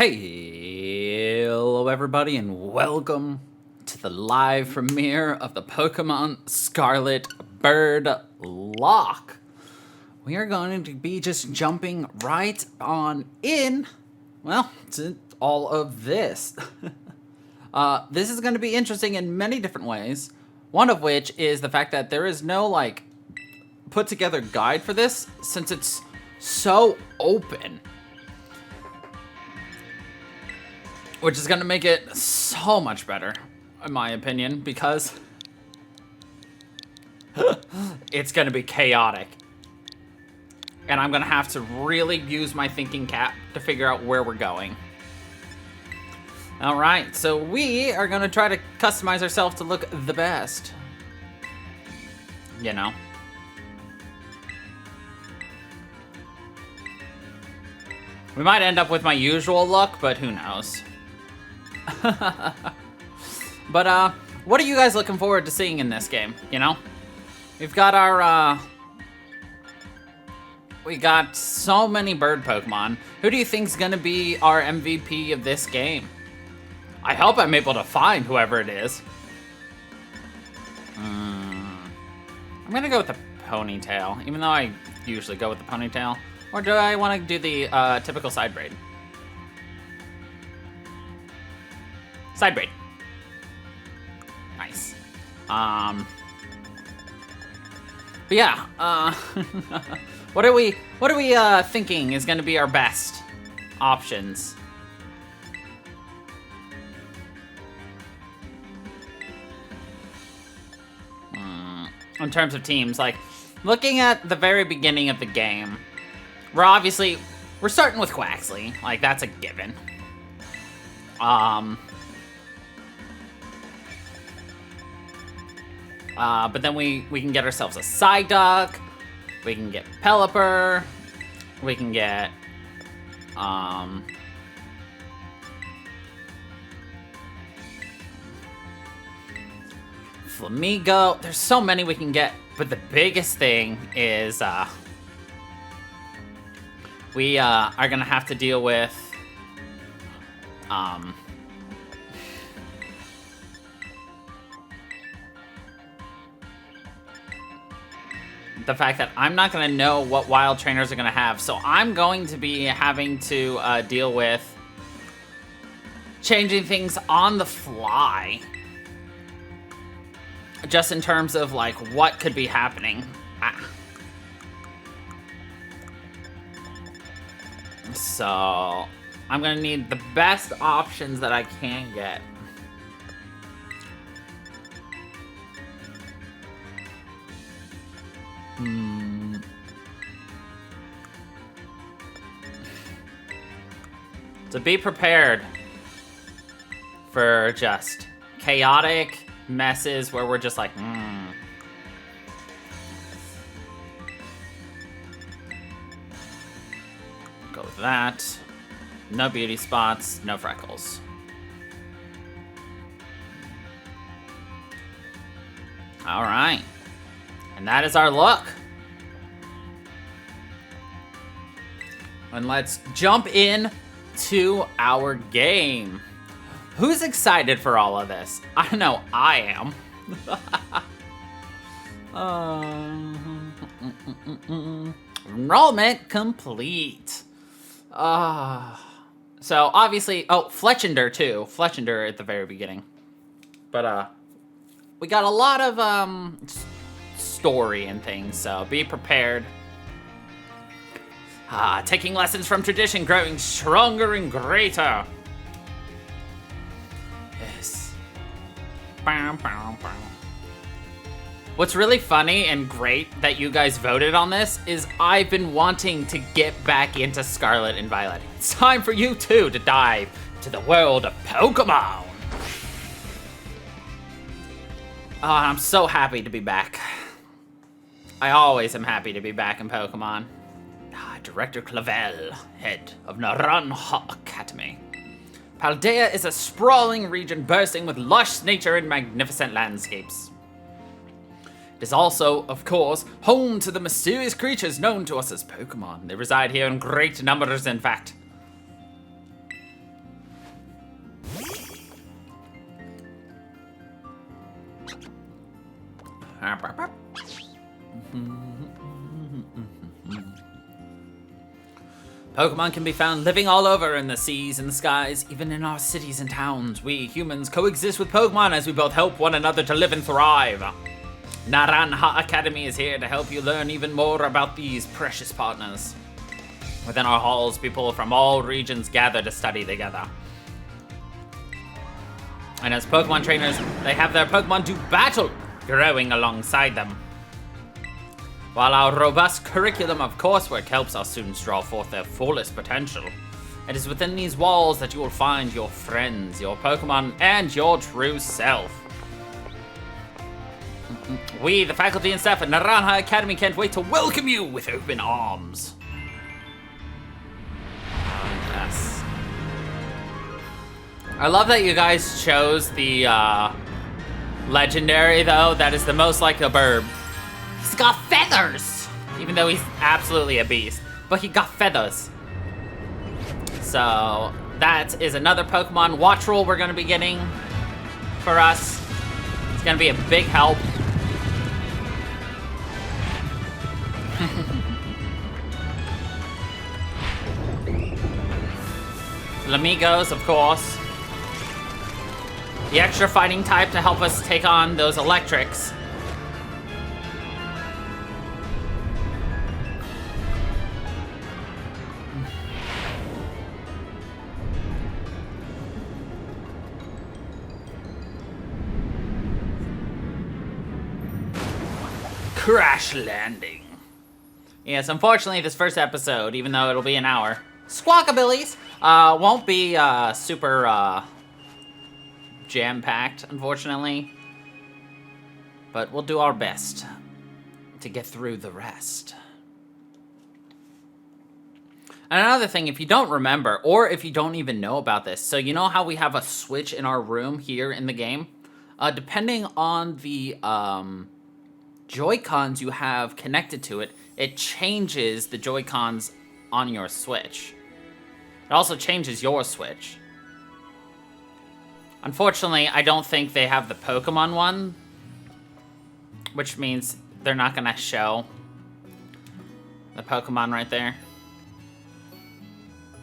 Hello everybody and welcome to the live premiere of the Pokemon Scarlet Birdlocke. We are going to be just jumping right on in, well, to all of this. This is going to be interesting in many different ways, one of which is the fact that there is no, like, put together guide for this since it's so open. Which is going to make it so much better, in my opinion, because it's going to be chaotic. And I'm going to have to really use my thinking cap to figure out where we're going. Alright, so we are going to try to customize ourselves to look the best. You know. We might end up with my usual look, but who knows. But, what are you guys looking forward to seeing in this game, you know? We've got our, we got so many bird Pokemon. Who do you think's gonna be our MVP of this game? I hope I'm able to find whoever it is. I'm gonna go with the ponytail, even though I usually go with the ponytail. Or do I want to do the, typical side braid? Side braid. Nice. But yeah, what are we thinking is gonna be our best options? In terms of teams, like, looking at the very beginning of the game, we're starting with Quaxley, like, that's a given. But then we can get ourselves a Psyduck, we can get Pelipper, we can get, Flamigo. There's so many we can get, but the biggest thing is, we, are gonna have to deal with, the fact that I'm not going to know what wild trainers are going to have, so I'm going to be having to deal with changing things on the fly, just in terms of, like, what could be happening. So I'm going to need the best options that I can get. So be prepared for just chaotic messes where we're just like, Go with that. No beauty spots, no freckles. All right. And that is our look. And let's jump in to our game. Who's excited for all of this? I know I am. Enrollment complete. So obviously, Fletchinder too. Fletchinder at the very beginning. But we got a lot of story and things, so be prepared. Taking lessons from tradition, growing stronger and greater. Yes. Bow, bow, bow. What's really funny and great that you guys voted on this is I've been wanting to get back into Scarlet and Violet. It's time for you too to dive to the world of Pokemon. I'm so happy to be back. I always am happy to be back in Pokemon. Director Clavel, head of Naranha Academy. Paldea is a sprawling region bursting with lush nature and magnificent landscapes. It is also, of course, home to the mysterious creatures known to us as Pokémon. They reside here in great numbers, in fact. Pokemon can be found living all over in the seas and the skies, even in our cities and towns. We humans coexist with Pokemon as we both help one another to live and thrive. Naranja Academy is here to help you learn even more about these precious partners. Within our halls, people from all regions gather to study together. And as Pokemon trainers, they have their Pokemon do battle, growing alongside them. While our robust curriculum of coursework helps our students draw forth their fullest potential, it is within these walls that you will find your friends, your Pokemon, and your true self. We, the faculty and staff at Naranja Academy, can't wait to welcome you with open arms. Yes. I love that you guys chose the legendary, though. That is the most like a bird. He's got feathers! Even though he's absolutely a beast. But he got feathers. So, that is another Pokemon watch rule we're going to be getting for us. It's going to be a big help. Flamigos, of course. The extra fighting type to help us take on those electrics. Crash landing. Yes, unfortunately, this first episode, even though it'll be an hour, Squawkabillies, won't be super jam-packed, unfortunately. But we'll do our best to get through the rest. And another thing, if you don't remember, or if you don't even know about this, so you know how we have a switch in our room here in the game? Depending on the Joy-Cons you have connected to it, it changes the Joy-Cons on your Switch. It also changes your Switch. Unfortunately, I don't think they have the Pokemon one, which means they're not gonna show the Pokemon right there.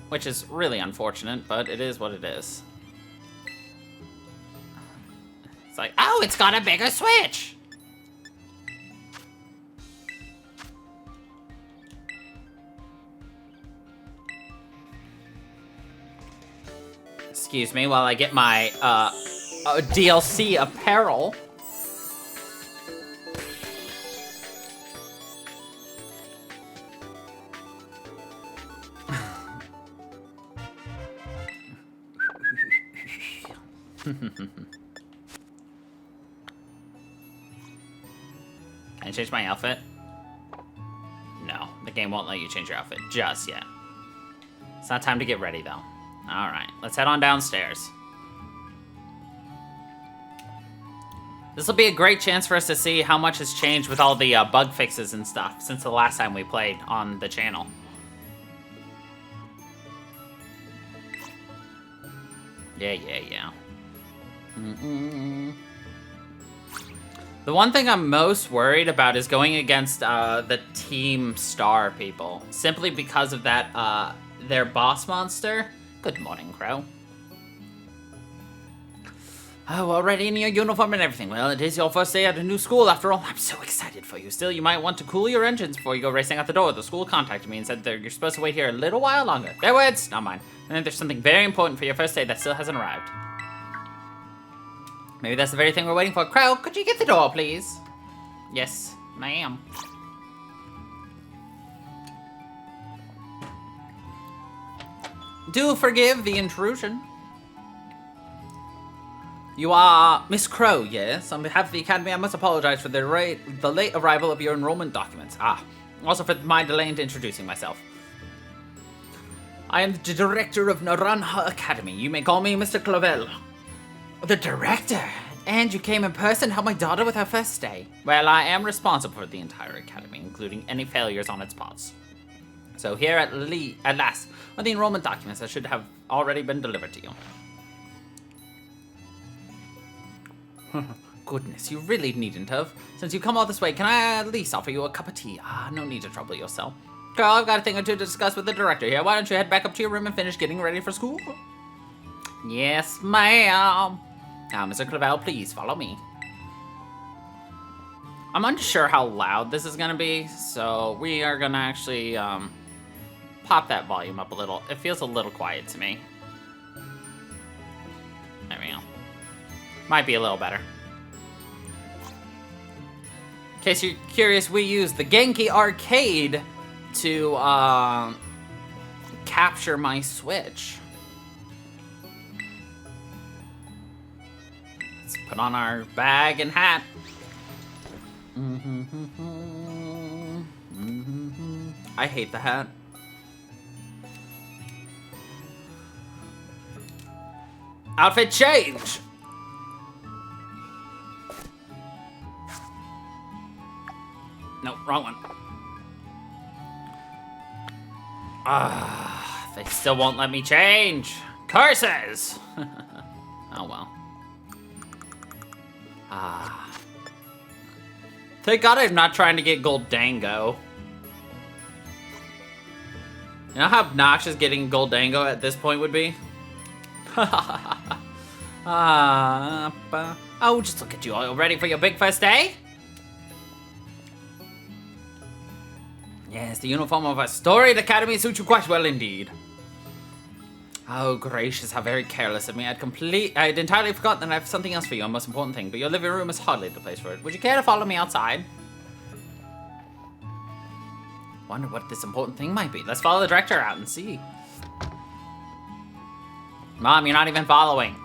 Which is really unfortunate, but it is what it is. It's like, oh, it's got a bigger Switch! Excuse me while I get my DLC apparel. Can I change my outfit? No, the game won't let you change your outfit just yet. It's not time to get ready, though. Alright, let's head on downstairs. This will be a great chance for us to see how much has changed with all the bug fixes and stuff since the last time we played on the channel. Yeah. The one thing I'm most worried about is going against the Team Star people. Simply because of that, their boss monster. Good morning, Crow. Oh, already in your uniform and everything. Well, it is your first day at a new school after all. I'm so excited for you. Still, you might want to cool your engines before you go racing out the door. The school contacted me and said that you're supposed to wait here a little while longer. Their words, not mine. And then there's something very important for your first day that still hasn't arrived. Maybe that's the very thing we're waiting for. Crow, could you get the door, please? Yes, ma'am. Do forgive the intrusion. You are Miss Crow, yes? On behalf of the Academy, I must apologize for the late arrival of your enrollment documents. Also for my delay in introducing myself. I am the director of Naranja Academy. You may call me Mr. Clavel. The director? And you came in person to help my daughter with her first day? Well, I am responsible for the entire academy, including any failures on its parts. So here at last are the enrollment documents that should have already been delivered to you. goodness, you really needn't have. Since you come all this way, can I at least offer you a cup of tea? Ah, no need to trouble yourself. Girl, I've got a thing or two to discuss with the director here. Why don't you head back up to your room and finish getting ready for school? Yes, ma'am. Now, Mr. Clavel, please follow me. I'm unsure how loud this is gonna be, so we are gonna actually pop that volume up a little. It feels a little quiet to me. There we go. Might be a little better. In case you're curious, we use the Genki Arcade to capture my Switch. Let's put on our bag and hat. I hate the hat. Outfit change! No, wrong one. They still won't let me change. Curses! Oh well. Thank God I'm not trying to get Goldango. You know how obnoxious getting Goldango at this point would be? Oh, just look at you, all ready for your big first day? Yes, the uniform of a storied academy suits you quite well indeed. Oh, gracious, how very careless of me. I'd entirely forgotten that I have something else for you, a most important thing, but your living room is hardly the place for it. Would you care to follow me outside? Wonder what this important thing might be. Let's follow the director out and see. Mom, you're not even following.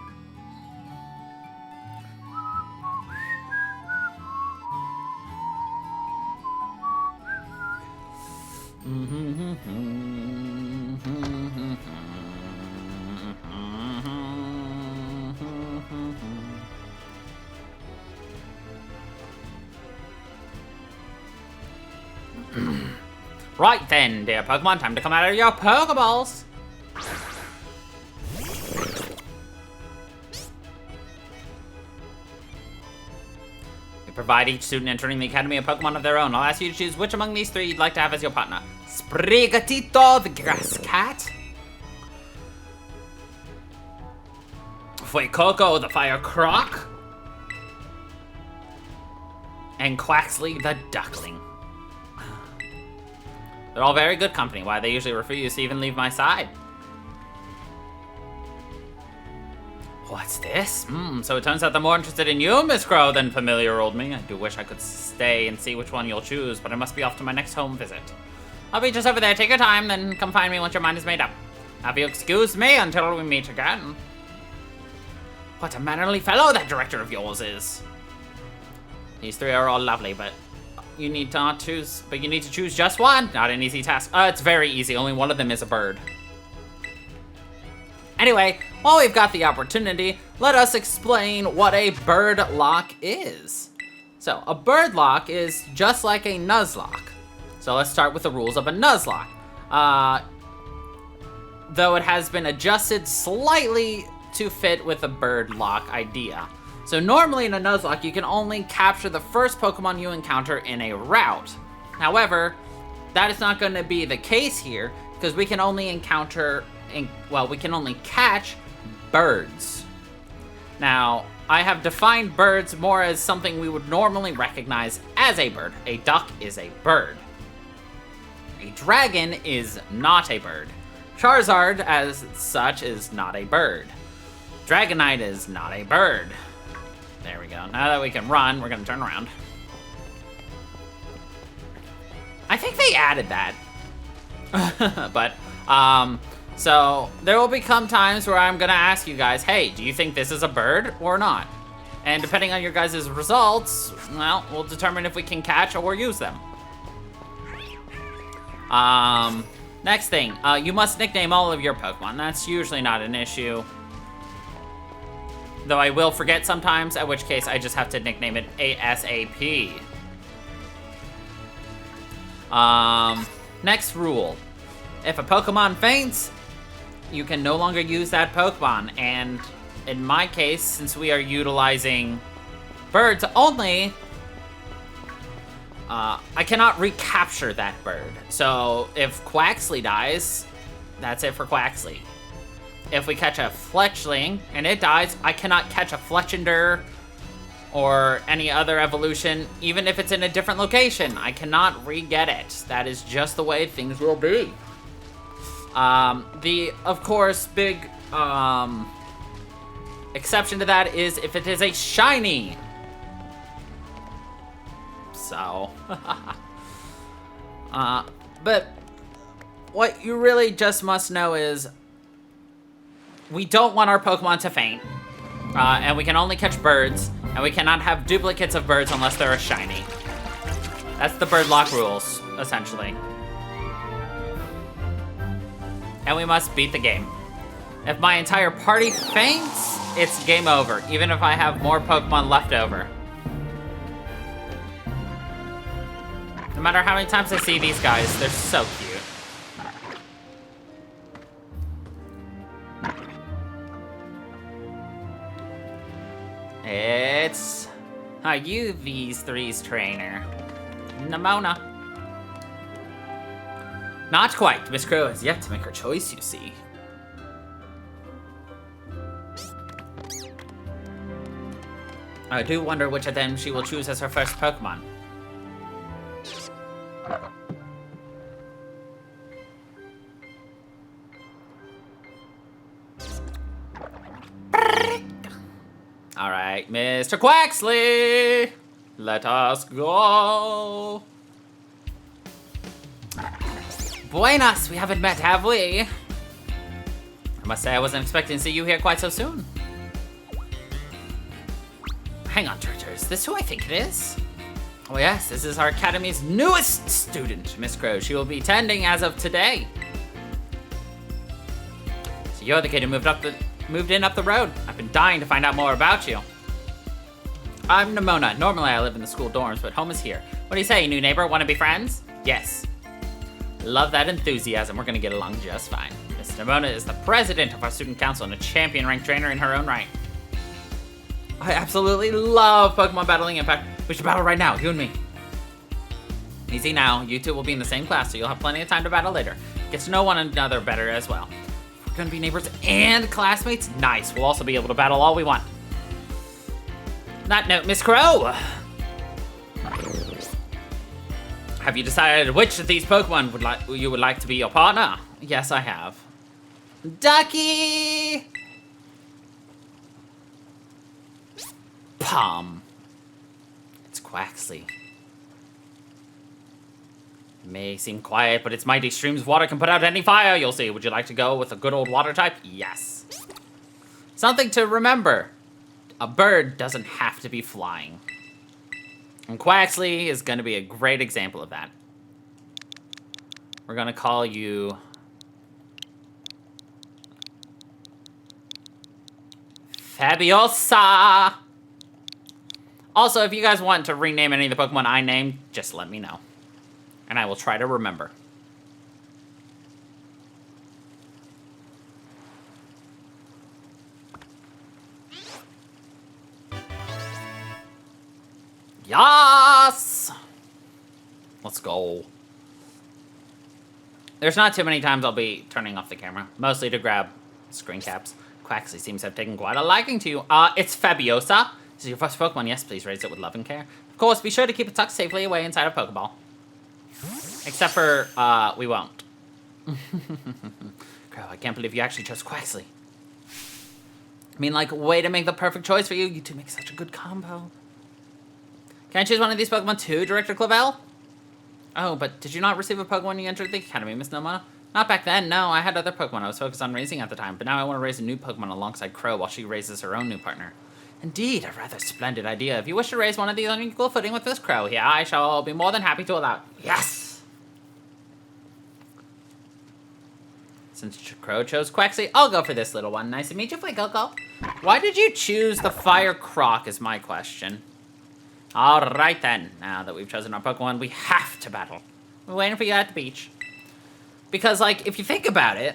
Right then, dear Pokemon, time to come out of your Pokeballs. We provide each student entering the Academy a Pokemon of their own. I'll ask you to choose which among these three you'd like to have as your partner. Sprigatito, the grass cat. Fuecoco, the fire croc. And Quaxley, the duckling. They're all very good company. Why they usually refuse to even leave my side. What's this? So it turns out they're more interested in you, Miss Crow, than familiar old me. I do wish I could stay and see which one you'll choose, but I must be off to my next home visit. I'll be just over there. Take your time, then come find me once your mind is made up. Have you excused me until we meet again? What a mannerly fellow that director of yours is. These three are all lovely, but you need to choose just one. Not an easy task. It's very easy. Only one of them is a bird. Anyway, while we've got the opportunity, let us explain what a Birdlocke is. So, a Birdlocke is just like a Nuzlocke. So let's start with the rules of a Nuzlocke. Though it has been adjusted slightly to fit with the Birdlocke idea. So normally in a Nuzlocke, you can only capture the first Pokemon you encounter in a route. However, that is not going to be the case here, because we can only we can only catch birds. Now, I have defined birds more as something we would normally recognize as a bird. A duck is a bird. A dragon is not a bird. Charizard, as such, is not a bird. Dragonite is not a bird. There we go. Now that we can run, we're gonna turn around. I think they added that. But, so there will become times where I'm gonna ask you guys, hey, do you think this is a bird or not? And depending on your guys' results, well, we'll determine if we can catch or use them. Next thing, you must nickname all of your Pokemon. That's usually not an issue. Though I will forget sometimes, at which case I just have to nickname it ASAP. Next rule. If a Pokemon faints, you can no longer use that Pokemon. And in my case, since we are utilizing birds only, I cannot recapture that bird. So if Quaxley dies, that's it for Quaxley. If we catch a fletchling and it dies, I cannot catch a Fletchender or any other evolution, even if it's in a different location. I cannot re-get it. That is just the way things will be. Of course, big exception to that is if it is a shiny. So, but what you really just must know is we don't want our Pokemon to faint, and we can only catch birds, and we cannot have duplicates of birds unless they're a shiny. That's the Birdlocke rules, essentially. And we must beat the game. If my entire party faints, it's game over, even if I have more Pokemon left over. No matter how many times I see these guys, they're so cute. It's... Are you these three's trainer? Nimona. Not quite. Miss Crow has yet to make her choice, you see. I do wonder which of them she will choose as her first Pokemon. Alright, Mr. Quaxley! Let us go! Buenas, we haven't met, have we? I must say I wasn't expecting to see you here quite so soon. Hang on, Turters, this who I think it is? Oh yes, this is our academy's newest student, Miss Crow. She will be attending as of today. So you're the kid who moved in up the road. I've been dying to find out more about you. I'm Nimona. Normally I live in the school dorms, but home is here. What do you say, new neighbor? Want to be friends? Yes. Love that enthusiasm. We're gonna get along just fine. Miss Nimona is the president of our student council and a champion ranked trainer in her own right. I absolutely love Pokemon battling. In fact, we should battle right now, you and me. Easy now. You two will be in the same class, so you'll have plenty of time to battle later. Get to know one another better as well. We're gonna be neighbors and classmates? Nice. We'll also be able to battle all we want. That note, Miss Crow. Have you decided which of these Pokemon you would like to be your partner? Yes, I have. Ducky! Palm. It's Quaxley. It may seem quiet, but its mighty streams of water can put out any fire, you'll see. Would you like to go with a good old water type? Yes. Something to remember. A bird doesn't have to be flying. And Quaxley is going to be a great example of that. We're going to call you... Fabiosa! Also, if you guys want to rename any of the Pokemon I named, just let me know. And I will try to remember. Yes! Let's go. There's not too many times I'll be turning off the camera. Mostly to grab screen caps. Quaxley seems to have taken quite a liking to you. It's Fabiosa. This is your first Pokemon. Yes, please raise it with love and care. Of course, be sure to keep it tucked safely away inside a Pokeball. Except for, we won't. Crow, I can't believe you actually chose Quaxley. I mean, like, way to make the perfect choice for you. You two make such a good combo. Can I choose one of these Pokemon too, Director Clavel? Oh, but did you not receive a Pokemon when you entered the Academy, Miss Nimona? Not back then, no. I had other Pokemon I was focused on raising at the time, but now I want to raise a new Pokemon alongside Crow while she raises her own new partner. Indeed, a rather splendid idea. If you wish to raise one of these on equal footing with this Crow here, I shall be more than happy to allow it. Yes! Since Crow chose Quaxley, I'll go for this little one. Nice to meet you, Fuecoco. Why did you choose the Fire Croc is my question. Alright then, now that we've chosen our Pokemon, we have to battle. We're waiting for you at the beach. Because, like, if you think about it,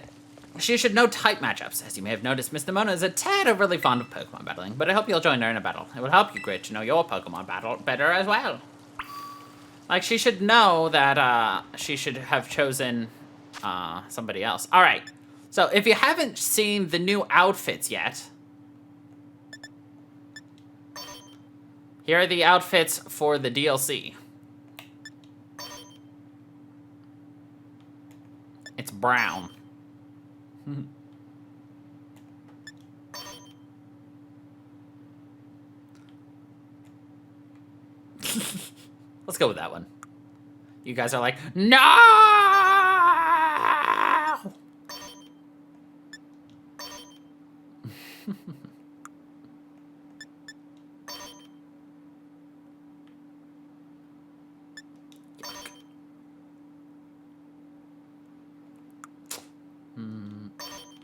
She should know type matchups. As you may have noticed, Miss Nimona is a tad overly fond of Pokemon battling, but I hope you'll join her in a battle. It will help you, Grit, to know your Pokemon battle better as well. Like, she should know that, she should have chosen, somebody else. Alright, so if you haven't seen the new outfits yet, here are the outfits for the DLC. It's brown. Let's go with that one. You guys are like, no!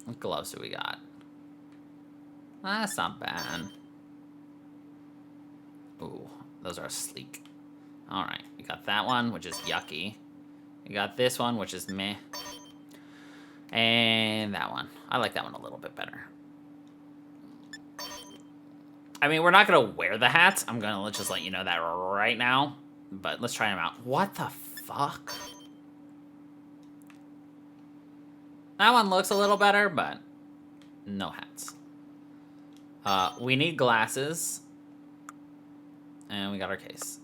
What gloves do we got? That's not bad. Ooh, those are sleek. Alright, we got that one, which is yucky. We got this one, which is meh. And that one. I like that one a little bit better. I mean, we're not going to wear the hats. I'm going to just let you know that right now. But let's try them out. What the fuck? That one looks a little better, but no hats. We need glasses. And we got our case.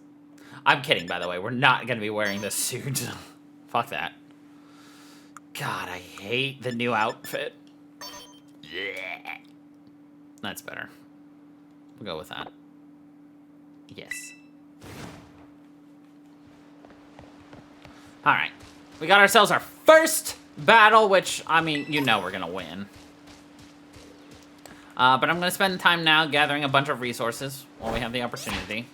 I'm kidding, by the way. We're not going to be wearing this suit. Fuck that. God, I hate the new outfit. That's better. We'll go with that. Yes. Alright. We got ourselves our first battle, which, I mean, you know we're going to win. But I'm going to spend time now gathering a bunch of resources while we have the opportunity.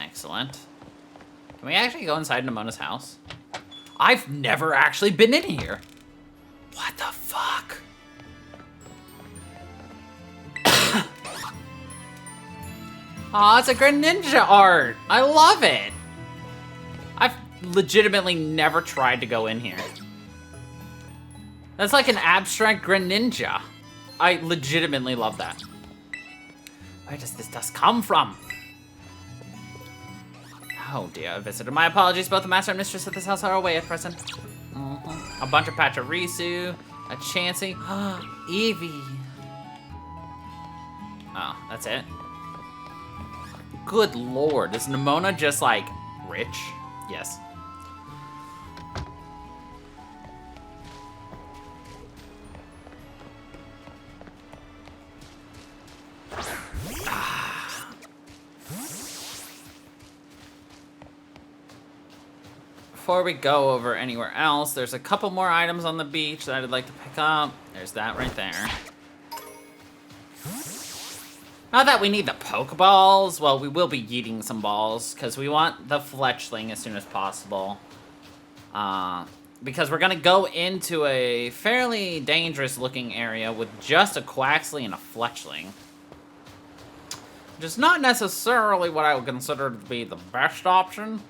Excellent. Can we actually go inside Nimona's house? I've never actually been in here. What the fuck? Aw, it's a Greninja art. I love it. I've legitimately never tried to go in here. That's like an abstract Greninja. I legitimately love that. Where does this dust come from? Oh dear, I visited. My apologies, both the master and mistress of this house are away at present. A bunch of Pachirisu, a Chansey, Eevee. Oh, that's it? Good lord, is Nimona just like rich? Yes. Before we go over anywhere else, there's a couple more items on the beach that I'd like to pick up. There's that right there. Not that we need the Pokeballs. Well, we will be yeeting some balls because we want the Fletchling as soon as possible. Because we're going to go into a fairly dangerous looking area with just a Quaxly and a Fletchling. Which is not necessarily what I would consider to be the best option.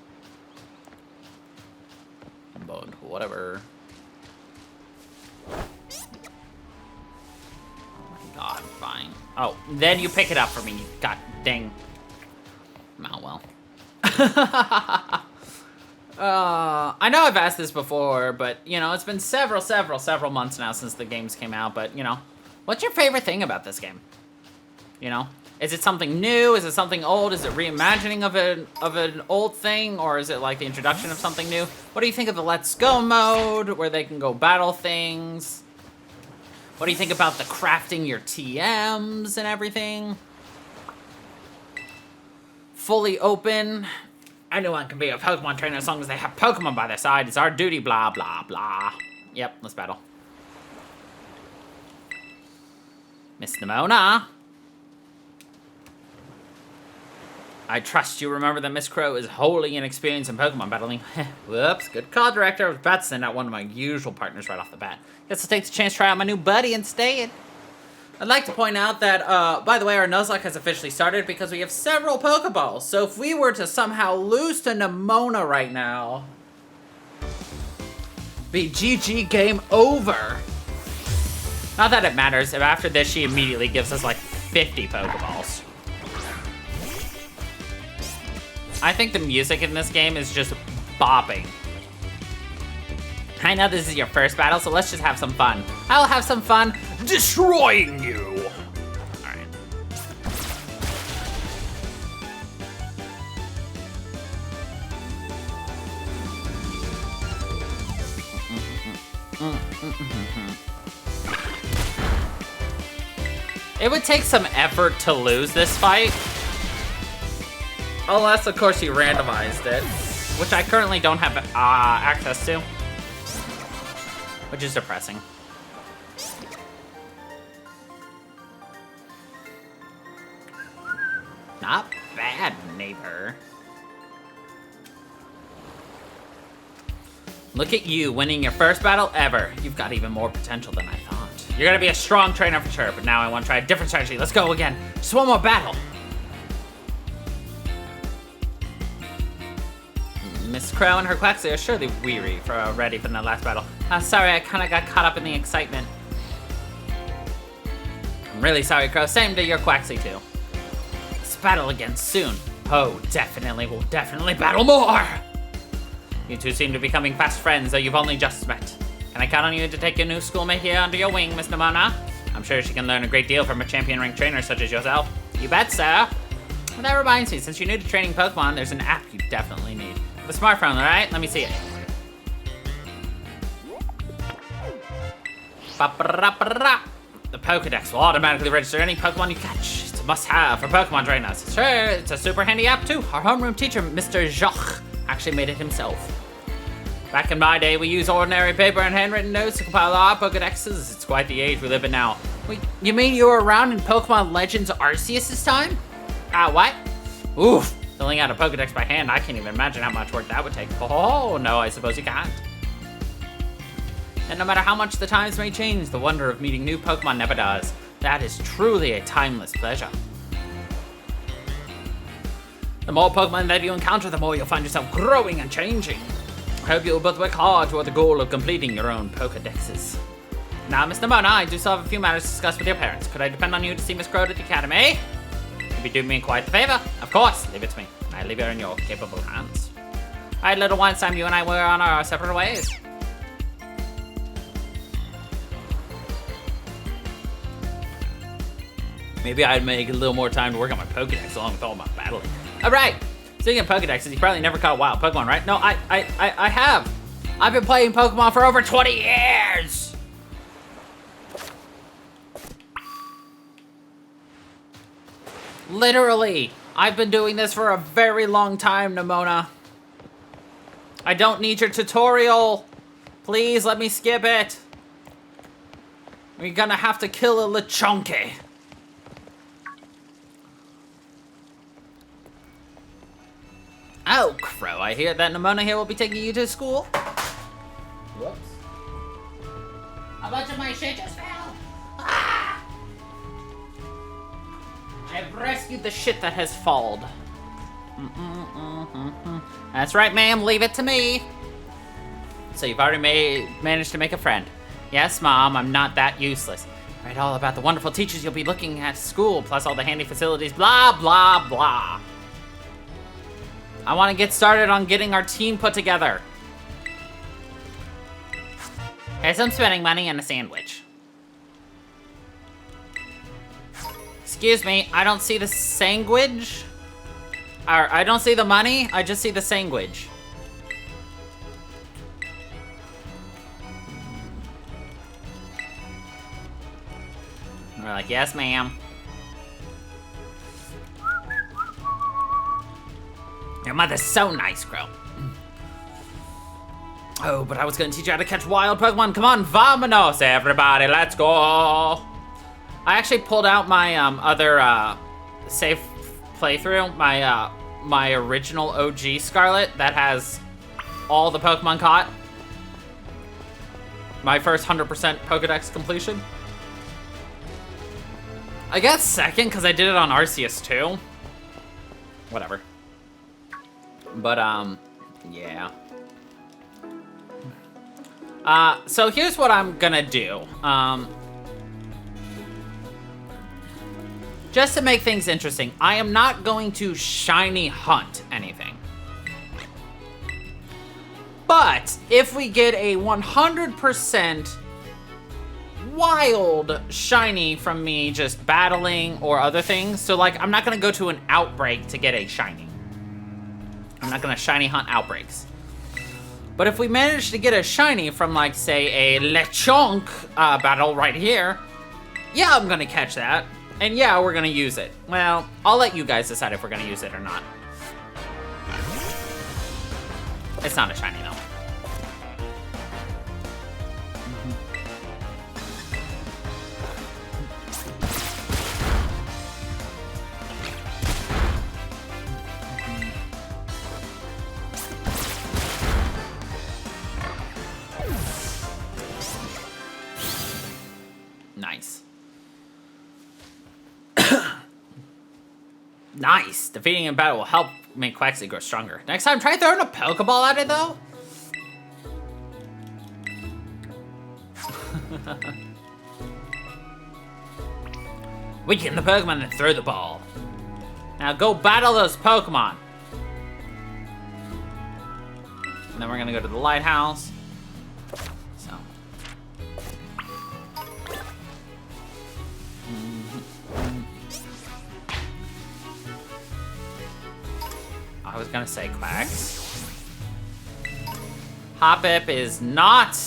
But whatever. Oh my god, fine. Oh, then you pick it up for me, you god dang. Oh well. I know I've asked this before, but, you know, it's been several months now since the games came out, but, you know, what's your favorite thing about this game? You know? Is it something new? Is it something old? Is it reimagining of an old thing? Or is it like the introduction of something new? What do you think of the Let's Go mode, where they can go battle things? What do you think about the crafting your TMs and everything? Fully open. Anyone can be a Pokemon trainer as long as they have Pokemon by their side. It's our duty, blah, blah, blah. Yep, let's battle. Miss Nimona. I trust you remember that Miss Crow is wholly inexperienced in Pokemon battling. Whoops, good call, Director. I was about to send out one of my usual partners right off the bat. Guess I'll take the chance to try out my new buddy instead. I'd like to point out that, by the way, our Nuzlocke has officially started because we have several Pokeballs. So if we were to somehow lose to Nemona right now, be GG, game over. Not that it matters. If after this, she immediately gives us like 50 Pokeballs. I think the music in this game is just bopping. I know this is your first battle, so let's just have some fun. I'll have some fun destroying you. All right. It would take some effort to lose this fight. Unless, of course, you randomized it, which I currently don't have access to. Which is depressing. Not bad, neighbor. Look at you winning your first battle ever. You've got even more potential than I thought. You're gonna be a strong trainer for sure, but now I want to try a different strategy. Let's go again. Just one more battle. Miss Crow and her Quaxley are surely weary ready for the last battle. Sorry, I kind of got caught up in the excitement. I'm really sorry, Crow. Same to your Quaxley, too. Let's battle again soon. Oh, definitely. We'll definitely battle more. You two seem to be becoming fast friends, though you've only just met. Can I count on you to take your new schoolmate here under your wing, Miss Nemona? I'm sure she can learn a great deal from a champion-ranked trainer such as yourself. You bet, sir. Well, that reminds me, since you're new to training Pokemon, there's an app you definitely need. The smartphone, all right? Let me see it. The Pokedex will automatically register any Pokemon you catch. It's a must-have for Pokemon trainers. Sure, it's a super handy app too. Our homeroom teacher, Mr. Jacques, actually made it himself. Back in my day, we used ordinary paper and handwritten notes to compile our Pokedexes. It's quite the age we live in now. Wait, you mean you were around in Pokemon Legends Arceus' time? What? Oof. Filling out a Pokedex by hand, I can't even imagine how much work that would take. Oh, no, I suppose you can't. And no matter how much the times may change, the wonder of meeting new Pokemon never does. That is truly a timeless pleasure. The more Pokemon that you encounter, the more you'll find yourself growing and changing. I hope you'll both work hard toward the goal of completing your own Pokedexes. Now, Miss Nemona, I do still have a few matters to discuss with your parents. Could I depend on you to see Miss Crow at the academy? You'd be doing me quite the favor. Of course, leave it to me. I leave it in your capable hands. All right, little one, it's time you and I were on our separate ways. Maybe I'd make a little more time to work on my Pokedex along with all my battling. All right, speaking of Pokedexes, you probably never caught a wild Pokemon, right? No, I have. I've been playing Pokemon for over 20 years. Literally, I've been doing this for a very long time, Nemona. I don't need your tutorial. Please let me skip it. We're gonna have to kill a Lechonky. Oh, Crow, I hear that Nemona here will be taking you to school. Whoops. A bunch of my shit just fell. Ah! I've rescued the shit that has fallen. That's right, ma'am. Leave it to me. So you've already managed to make a friend. Yes, Mom, I'm not that useless. Read all about the wonderful teachers you'll be looking at school, plus all the handy facilities, blah, blah, blah. I want to get started on getting our team put together. Here's some spending money and a sandwich. Excuse me, I don't see the sandwich. Or, I don't see the money, I just see the sandwich. We're like, yes, ma'am. Your mother's so nice, Crow. Oh, but I was gonna teach you how to catch wild Pokemon. Come on, vamonos, everybody, let's go. I actually pulled out my other save playthrough, my original OG Scarlet that has all the Pokemon caught. My first 100% Pokedex completion. I got second because I did it on Arceus too. Whatever. But, yeah. So here's what I'm gonna do. Just to make things interesting, I am not going to shiny hunt anything. But if we get a 100% wild shiny from me just battling or other things, so like I'm not gonna go to an outbreak to get a shiny. I'm not gonna shiny hunt outbreaks. But if we manage to get a shiny from like say a Lechonk battle right here, yeah, I'm gonna catch that. And yeah, we're gonna use it. Well, I'll let you guys decide if we're gonna use it or not. It's not a shiny though. Nice. Nice. Defeating in battle will help make Quaxly grow stronger. Next time, try throwing a Pokeball at it, though. Weaken the Pokemon and throw the ball. Now go battle those Pokemon. And then we're gonna go to the lighthouse. So. I was gonna say Quacks. Hoppip is not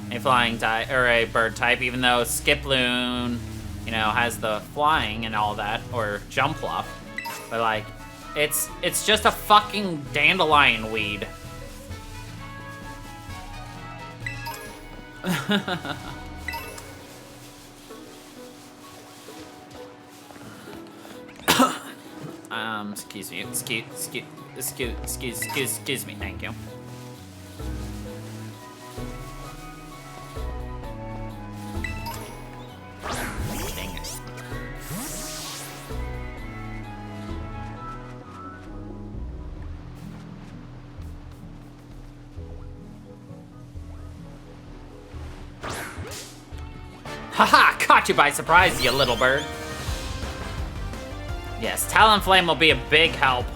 a flying type or a bird type, even though Skiploon, you know, has the flying and all that, or Jumpluff. But like, it's just a fucking dandelion weed. Excuse me, excuse me, thank you. Dang it. Haha, caught you by surprise, you little bird. Yes, Talonflame will be a big help.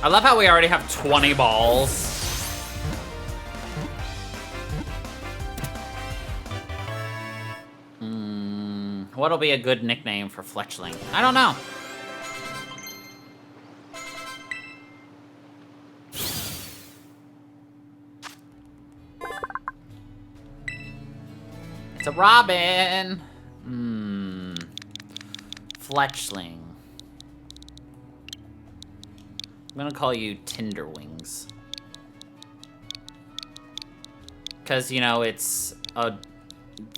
I love how we already have 20 balls. What'll be a good nickname for Fletchling? I don't know. It's a Robin. Fletchling. I'm gonna call you Tinderwings. Because, you know, it's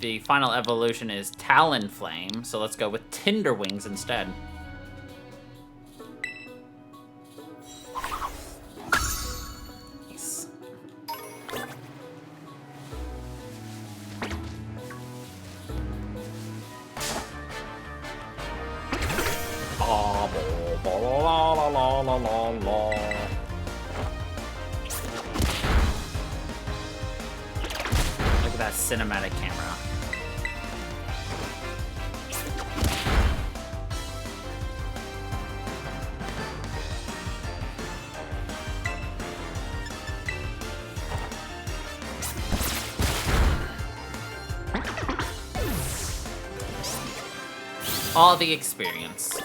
the final evolution is Talonflame, so let's go with Tinderwings instead. Nice. Look at that cinematic camera. All the experience.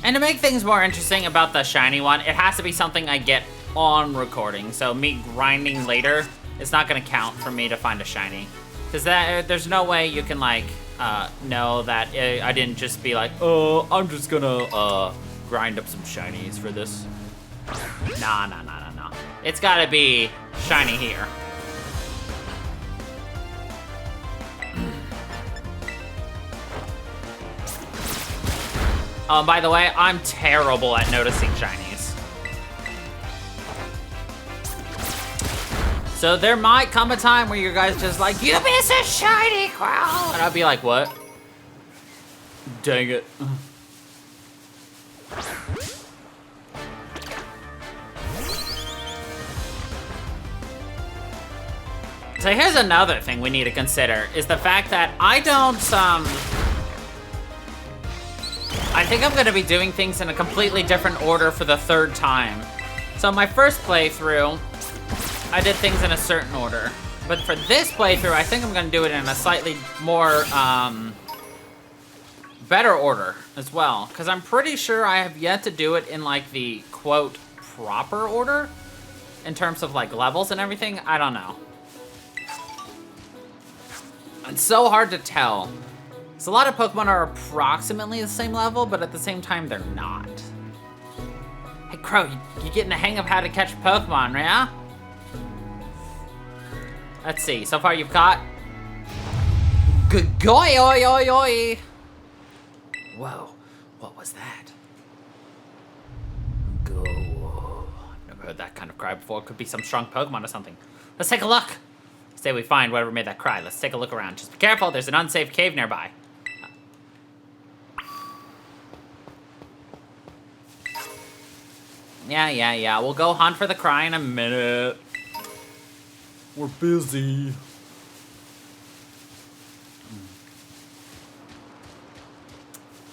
And to make things more interesting about the shiny one, it has to be something I get on recording. So me grinding later, it's not gonna count for me to find a shiny. Because there's no way you can like know that I didn't just be like, oh, I'm just gonna grind up some shinies for this. Nah. It's gotta be shiny here. Oh, by the way, I'm terrible at noticing shinies. So there might come a time where you guys just like, you miss a shiny, Crow! And I'll be like, what? Dang it. So here's another thing we need to consider, is the fact that I don't, I think I'm gonna be doing things in a completely different order for the third time. So my first playthrough, I did things in a certain order. But for this playthrough, I think I'm gonna do it in a slightly more, better order as well. Because I'm pretty sure I have yet to do it in like the, quote, proper order. In terms of like levels and everything, I don't know. It's so hard to tell. So a lot of Pokemon are approximately the same level, but at the same time, they're not. Hey, Crow, you getting the hang of how to catch Pokemon, yeah? Let's see, so far you've caught... Goy, oi, oi, oi! Whoa, what was that? Go. I've never heard that kind of cry before. Could be some strong Pokemon or something. Let's take a look. Say we find whatever made that cry. Let's take a look around. Just be careful, there's an unsafe cave nearby. Yeah. We'll go hunt for the cry in a minute. We're busy.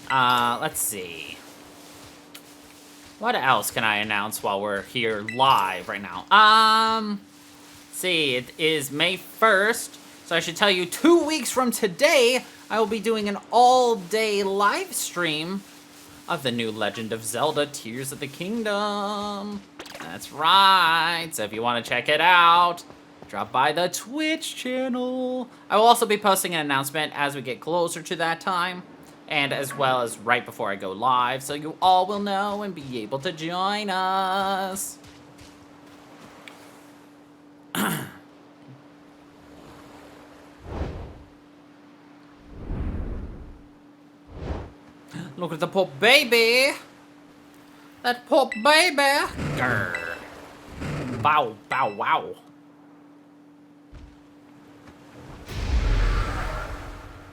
Let's see. What else can I announce while we're here live right now? See, it is May 1st, so I should tell you 2 weeks from today, I will be doing an all-day live stream of the new Legend of Zelda Tears of the Kingdom. That's right, so if you want to check it out, drop by the Twitch channel. I will also be posting an announcement as we get closer to that time, and as well as right before I go live, so you all will know and be able to join us. Look at the poor baby. That poor baby. Grr. Bow, bow, wow.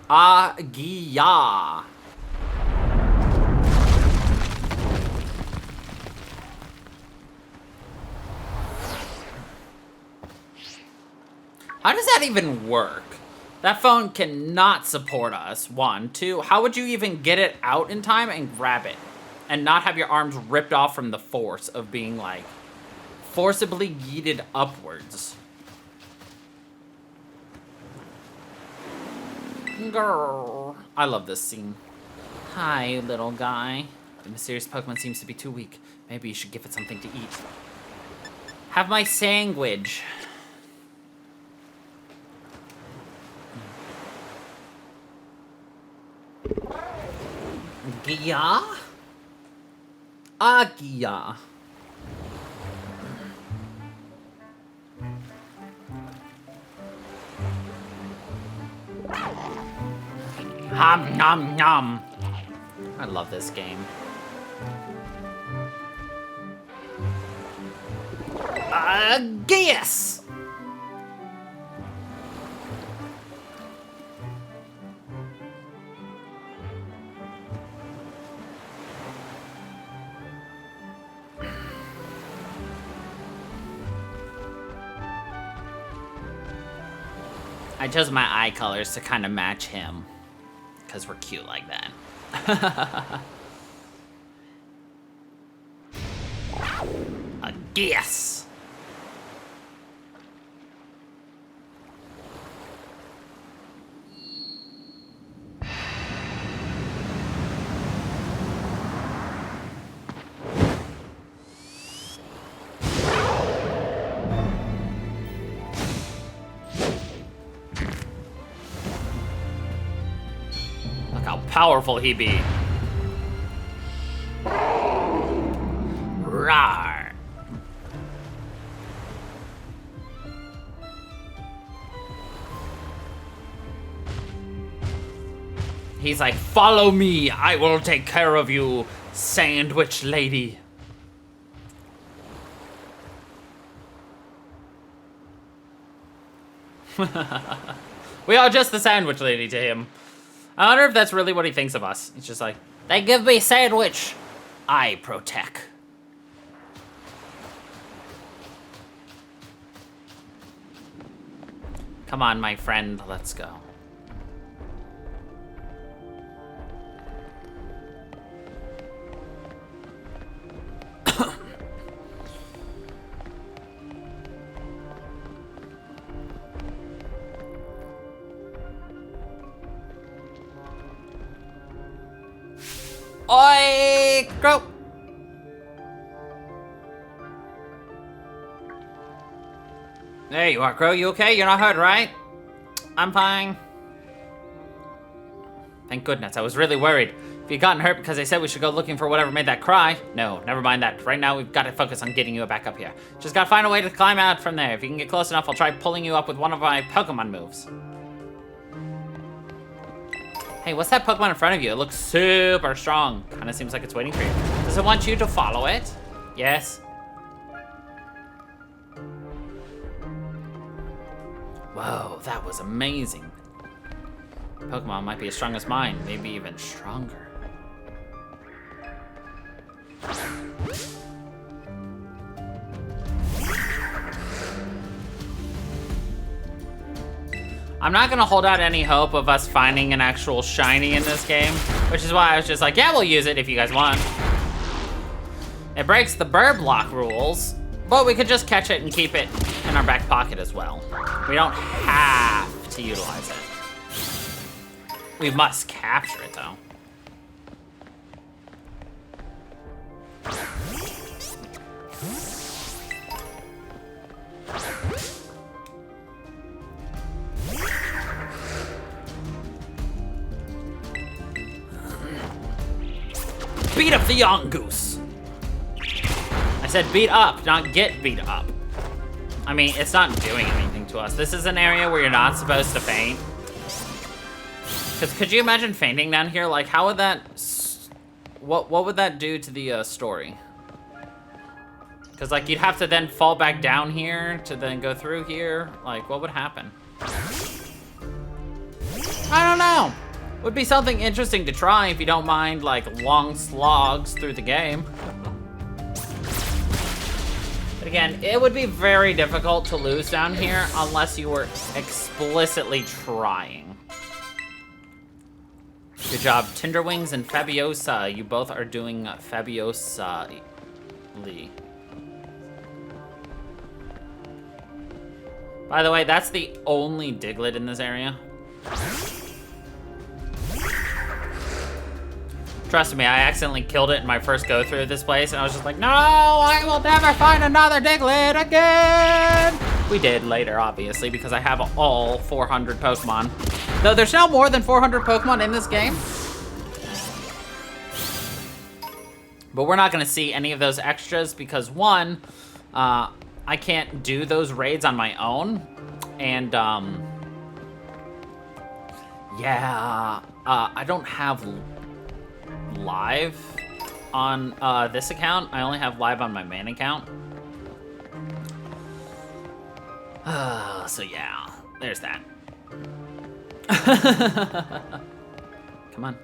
Agia. How does that even work? That phone cannot support us, 1. 2, how would you even get it out in time and grab it? And not have your arms ripped off from the force of being, like, forcibly yeeted upwards. Grrr. I love this scene. Hi, little guy. The mysterious Pokemon seems to be too weak. Maybe you should give it something to eat. Have my sandwich. Gia? Agia. Hum nom nom. I love this game. Yes! I chose my eye colors to kind of match him, because we're cute like that. Yes! Powerful he be. Rawr. He's like, follow me, I will take care of you, sandwich lady. We are just the sandwich lady to him. I wonder if that's really what he thinks of us. He's just like, they give me sandwich, I protect. Come on, my friend, let's go. Oi, Crow! There you are, Crow. You okay? You're not hurt, right? I'm fine. Thank goodness. I was really worried. If you'd gotten hurt because they said we should go looking for whatever made that cry. No, never mind that. Right now, we've got to focus on getting you back up here. Just gotta find a way to climb out from there. If you can get close enough, I'll try pulling you up with one of my Pokemon moves. Hey, what's that Pokemon in front of you? It looks super strong. Kinda seems like it's waiting for you. Does it want you to follow it? Yes. Whoa, that was amazing. Pokemon might be as strong as mine, maybe even stronger. I'm not gonna hold out any hope of us finding an actual shiny in this game, which is why I was just like, yeah, we'll use it if you guys want. It breaks the Birdlocke rules, but we could just catch it and keep it in our back pocket as well. We don't have to utilize it. We must capture it though. Beat up the Yongoose. I said beat up, not get beat up. I mean, it's not doing anything to us. This is an area where you're not supposed to faint. Because could you imagine fainting down here? Like, how would that... What would that do to the story? Because, like, you'd have to then fall back down here to then go through here. Like, what would happen? I don't know. Would be something interesting to try if you don't mind, like, long slogs through the game. But again, it would be very difficult to lose down here unless you were explicitly trying. Good job, Tinderwings and Fabiosa. You both are doing Fabiosa-ly. By the way, that's the only Diglett in this area. Trust me, I accidentally killed it in my first go through of this place, and I was just like, no, I will never find another Diglett again! We did later, obviously, because I have all 400 Pokemon. Though there's now more than 400 Pokemon in this game. But we're not gonna see any of those extras because one, I can't do those raids on my own. And, yeah, I don't have live on this account. I only have live on my main account. So yeah, there's that. Come on.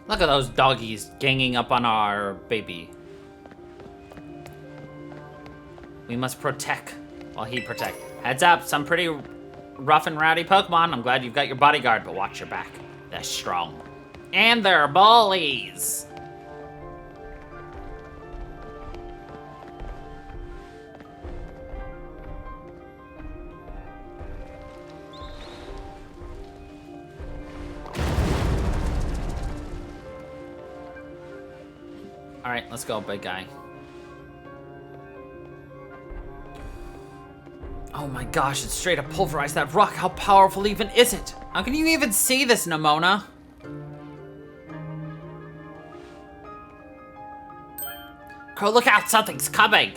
Look at those doggies ganging up on our baby. We must protect while he protect. Heads up, some pretty rough and rowdy Pokemon. I'm glad you've got your bodyguard, but watch your back. They're strong. And they're bullies. All right, let's go, big guy. Oh my gosh, it straight up pulverized that rock. How powerful even is it? How can you even see this, Nemona? Crow, look out, something's coming!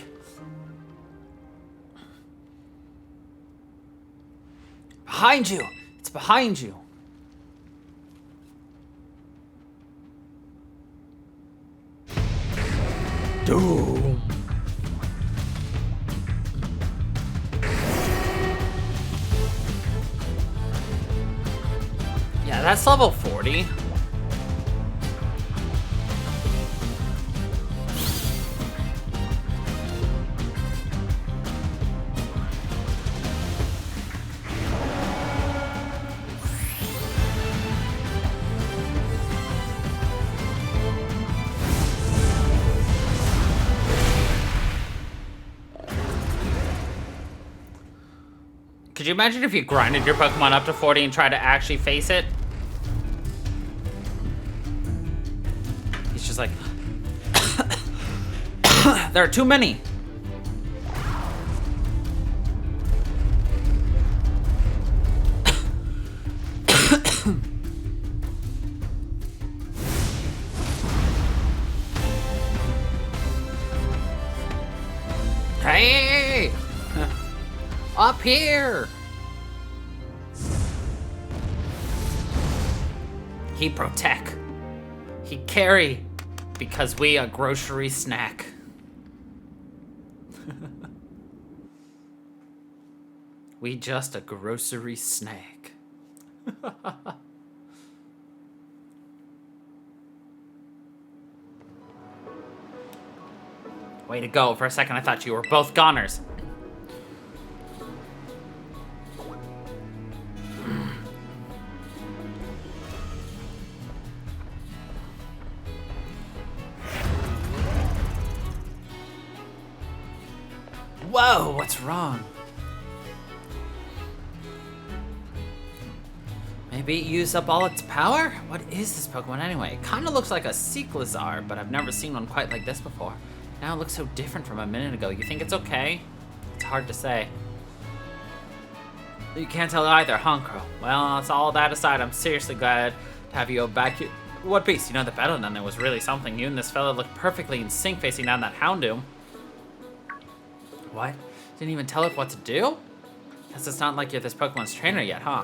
Behind you! It's behind you! Doom! Yeah, that's level 40. Could you imagine if you grinded your Pokemon up to 40 and tried to actually face it? He's just like... There are too many! Hey! Up here! He protect. He carry. Because we a grocery snack. We just a grocery snack. Way to go. For a second I thought you were both goners. Whoa, what's wrong? Maybe it used up all its power? What is this Pokemon anyway? It kinda looks like a Sequelizar, but I've never seen one quite like this before. Now it looks so different from a minute ago. You think it's okay? It's hard to say. You can't tell either, huh, Crow? Well, it's all that aside. I'm seriously glad to have you back here. What beast? You know, the battle down there was really something. You and this fella looked perfectly in sync facing down that Houndoom. What? Didn't even tell it what to do? Guess it's not like you're this Pokemon's trainer yet, huh?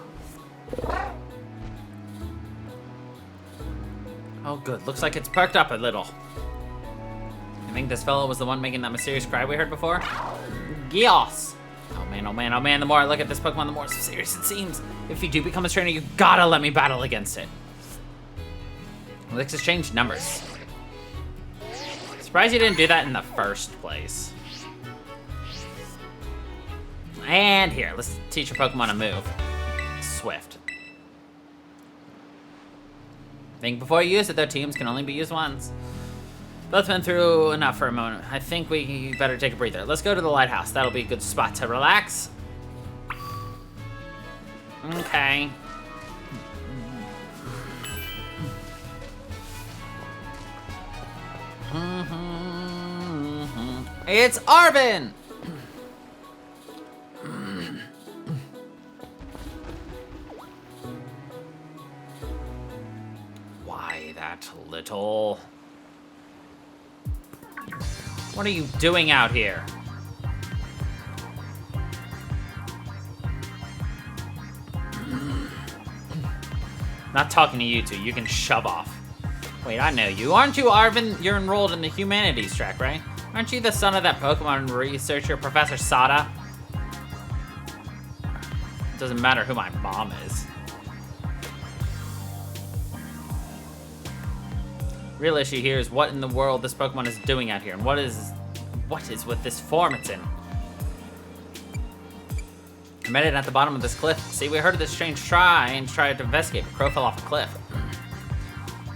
Oh, good. Looks like it's perked up a little. You think this fellow was the one making that mysterious cry we heard before? Yes! Oh man, oh man, oh man, the more I look at this Pokemon, the more serious it seems. If you do become a trainer, you gotta let me battle against it. Let's exchange numbers. Surprised you didn't do that in the first place. And here, let's teach your Pokemon a move. Swift. Think before you use it, though. Teams can only be used once. Both been through enough for a moment. I think we better take a breather. Let's go to the lighthouse. That'll be a good spot to relax. Okay. It's Arvin! Why that little... What are you doing out here? Not talking to you two. You can shove off. Wait, I know you. Aren't you Arvin? You're enrolled in the humanities track, right? Aren't you the son of that Pokemon researcher, Professor Sada? It doesn't matter who my mom is. Real issue here is what in the world this Pokemon is doing out here, and what is with this form it's in. I met it at the bottom of this cliff. See, we heard of this strange tried to investigate, but Crow fell off a cliff.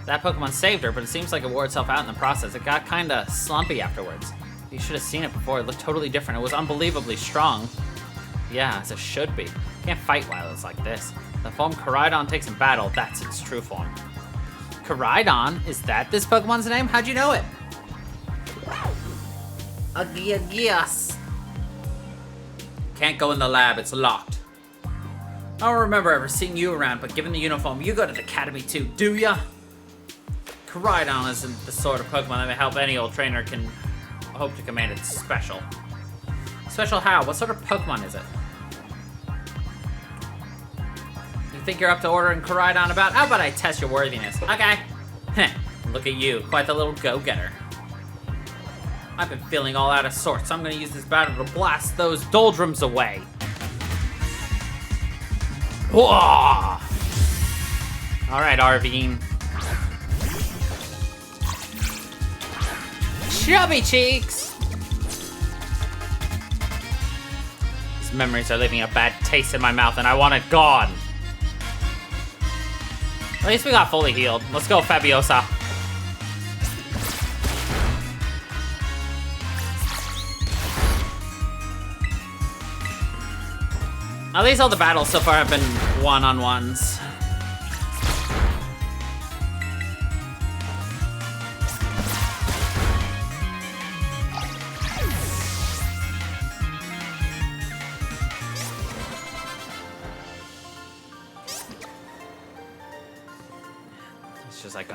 That Pokemon saved her, but it seems like it wore itself out in the process. It got kinda slumpy afterwards. You should have seen it before. It looked totally different. It was unbelievably strong. Yeah, as it should be. Can't fight while it's like this. The form Koraidon takes in battle, that's its true form. Koraidon? Is that this Pokemon's name? How'd you know it? Agiagias. Can't go in the lab, it's locked. I don't remember ever seeing you around, but given the uniform, you go to the academy too, do ya? Koraidon isn't the sort of Pokemon that may help any old trainer can hope to command it special. Special how? What sort of Pokemon is it? You think you're up to ordering Koraidon about? How about I test your worthiness? Okay. Heh. Look at you, quite the little go-getter. I've been feeling all out of sorts, so I'm gonna use this battle to blast those doldrums away. Whoa! All right, Arvine. Chubby cheeks! These memories are leaving a bad taste in my mouth, and I want it gone. At least we got fully healed. Let's go, Fabiosa. At least all the battles so far have been one-on-ones. It's just like,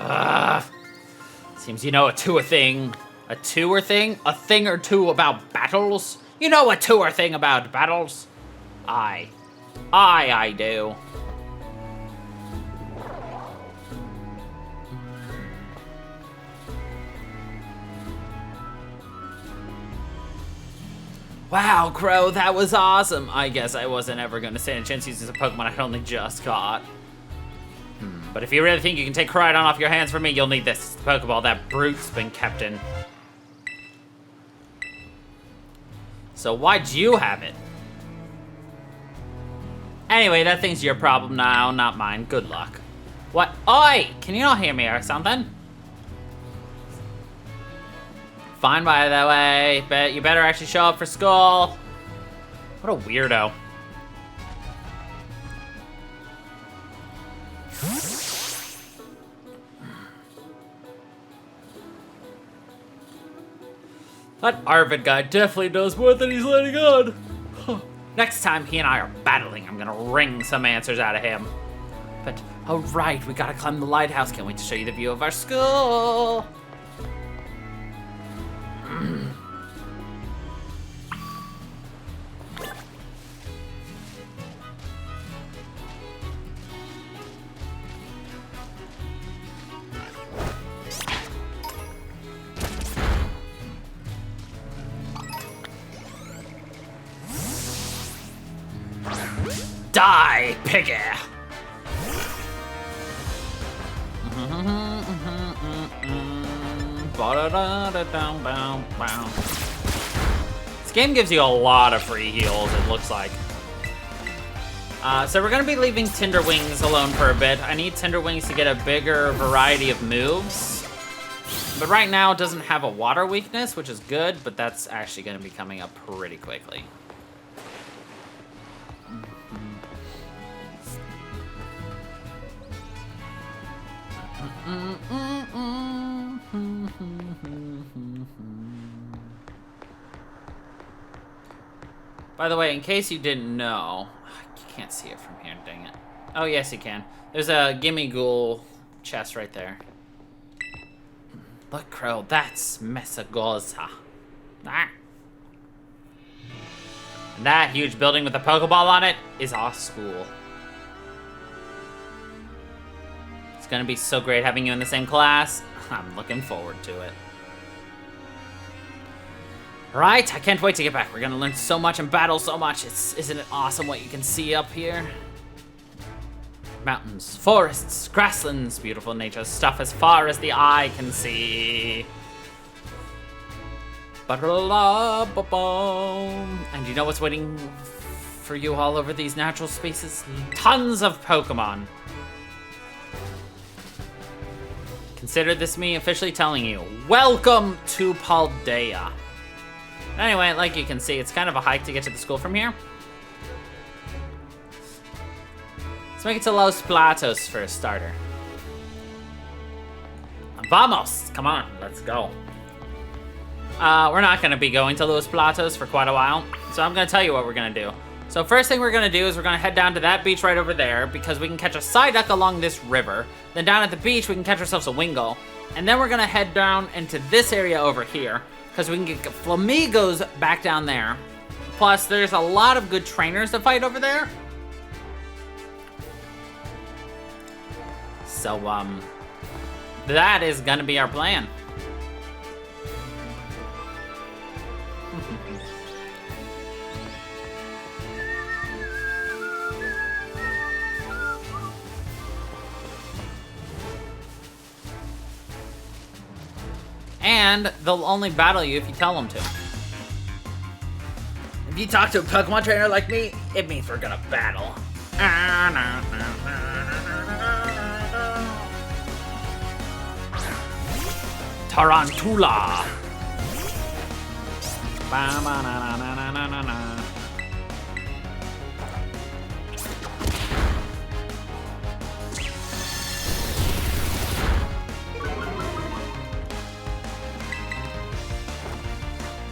seems you know a tour thing. A tour thing? A thing or two about battles? You know a tour thing about battles? I do. Wow, Crow, that was awesome. I guess I wasn't ever going to stand a chance using a Pokemon I only just caught. But if you really think you can take Koraidon off your hands from me, you'll need this. It's the Pokeball that Brute's been kept in. So why'd you have it? Anyway, that thing's your problem now, not mine. Good luck. What? Oi! Can you not hear me or something? Fine, by the way. But you better actually show up for school. What a weirdo. That Arvid guy definitely knows more than he's letting on. Next time he and I are battling, I'm gonna wring some answers out of him. But, oh right, we gotta climb the lighthouse. Can't wait to show you the view of our school. Die, piggy! This game gives you a lot of free heals, it looks like. So we're gonna be leaving Tinderwings alone for a bit. I need Tinderwings to get a bigger variety of moves. But right now it doesn't have a water weakness, which is good, but that's actually gonna be coming up pretty quickly. By the way, in case you didn't know, you can't see it from here, dang it. Oh, yes, you can. There's a Gimme Ghoul chest right there. Look, Crow, that's Mesagoza. Ah. And that huge building with a Pokeball on it is our school. It's gonna be so great having you in the same class. I'm looking forward to it. Right, I can't wait to get back. We're gonna learn so much and battle so much. Isn't it awesome what you can see up here? Mountains, forests, grasslands, beautiful nature, stuff as far as the eye can see. And you know what's waiting for you all over these natural spaces? Tons of Pokemon. Consider this me officially telling you, welcome to Paldea. Anyway, like you can see, it's kind of a hike to get to the school from here. Let's make it to Los Platos for a starter. Vamos! Come on, let's go. We're not gonna be going to Los Platos for quite a while, so I'm gonna tell you what we're gonna do. So first thing we're gonna do is we're gonna head down to that beach right over there because we can catch a Psyduck along this river. Then down at the beach, we can catch ourselves a Wingull. And then we're gonna head down into this area over here. Because we can get Flamigos back down there. Plus, there's a lot of good trainers to fight over there. So, that is gonna be our plan. And they'll only battle you if you tell them to. If you talk to a Pokemon trainer like me, it means we're gonna battle. Tarantula.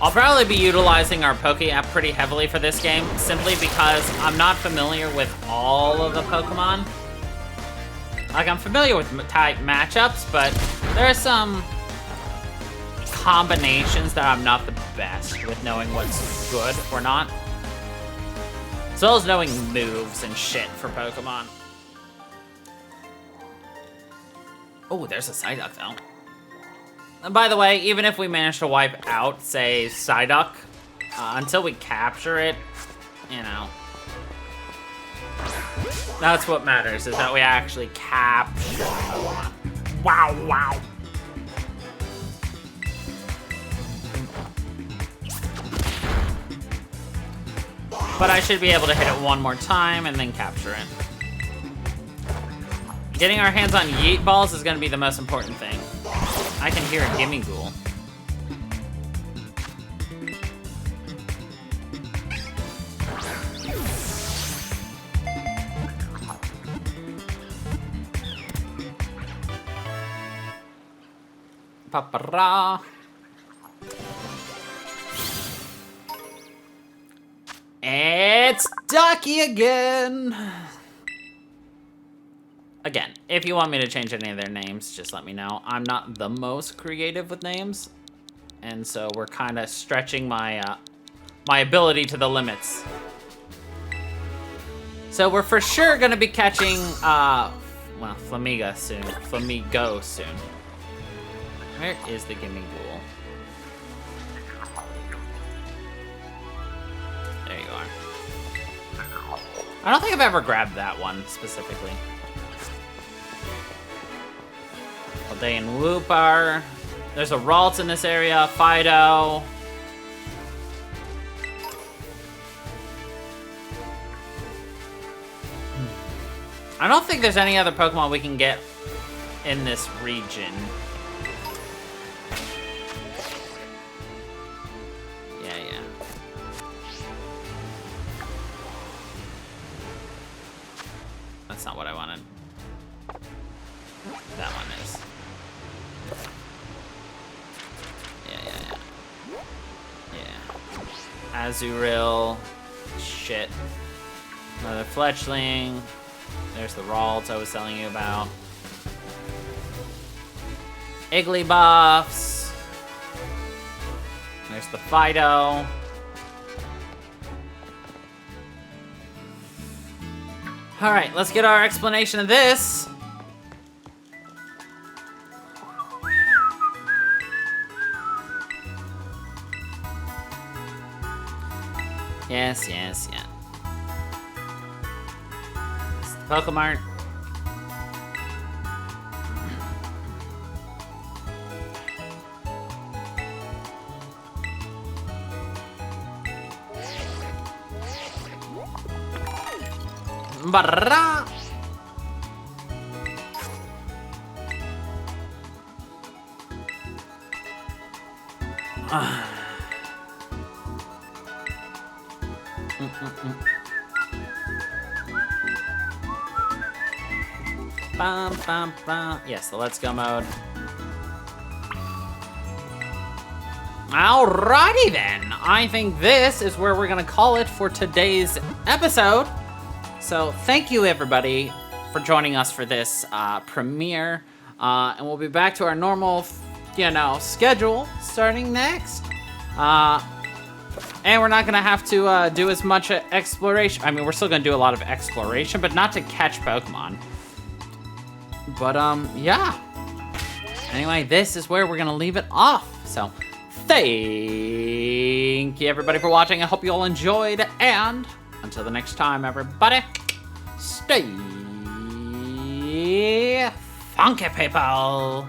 I'll probably be utilizing our Poké app pretty heavily for this game, simply because I'm not familiar with all of the Pokemon. Like, I'm familiar with type matchups, but there are some combinations that I'm not the best with knowing what's good or not. As well as knowing moves and shit for Pokemon. Oh, there's a Psyduck, though. And by the way, even if we manage to wipe out, say, Psyduck, until we capture it, you know, that's what matters, is that we actually capture it. Wow, wow. But I should be able to hit it one more time and then capture it. Getting our hands on Yeet Balls is going to be the most important thing. I can hear a Gimmighoul. Pa-pa-ra. It's Ducky again! Again, if you want me to change any of their names, just let me know. I'm not the most creative with names, and so we're kind of stretching my my ability to the limits. So we're for sure gonna be catching, well, Flamigo soon. Where is the Gimmighoul? There you are. I don't think I've ever grabbed that one specifically. Paldea and Woopar. There's a Ralts in this area. Fido. I don't think there's any other Pokemon we can get in this region. Yeah. That's not what I wanted. That one is. Yeah. Azurill. Shit. Another Fletchling. There's the Ralts I was telling you about. Igglybuffs. There's the Fido. Alright, let's get our explanation of this. Yes. It's the Pokemon. Barra. Yes, the Let's Go mode. Alrighty then. I think this is where we're gonna call it for today's episode. So thank you everybody for joining us for this premiere. And we'll be back to our normal, schedule starting next And we're not gonna have to do as much exploration. I mean, we're still gonna do a lot of exploration, but not to catch Pokemon. But, yeah. Anyway, this is where we're gonna leave it off. So, thank you everybody for watching. I hope you all enjoyed. And until the next time, everybody, stay funky, people.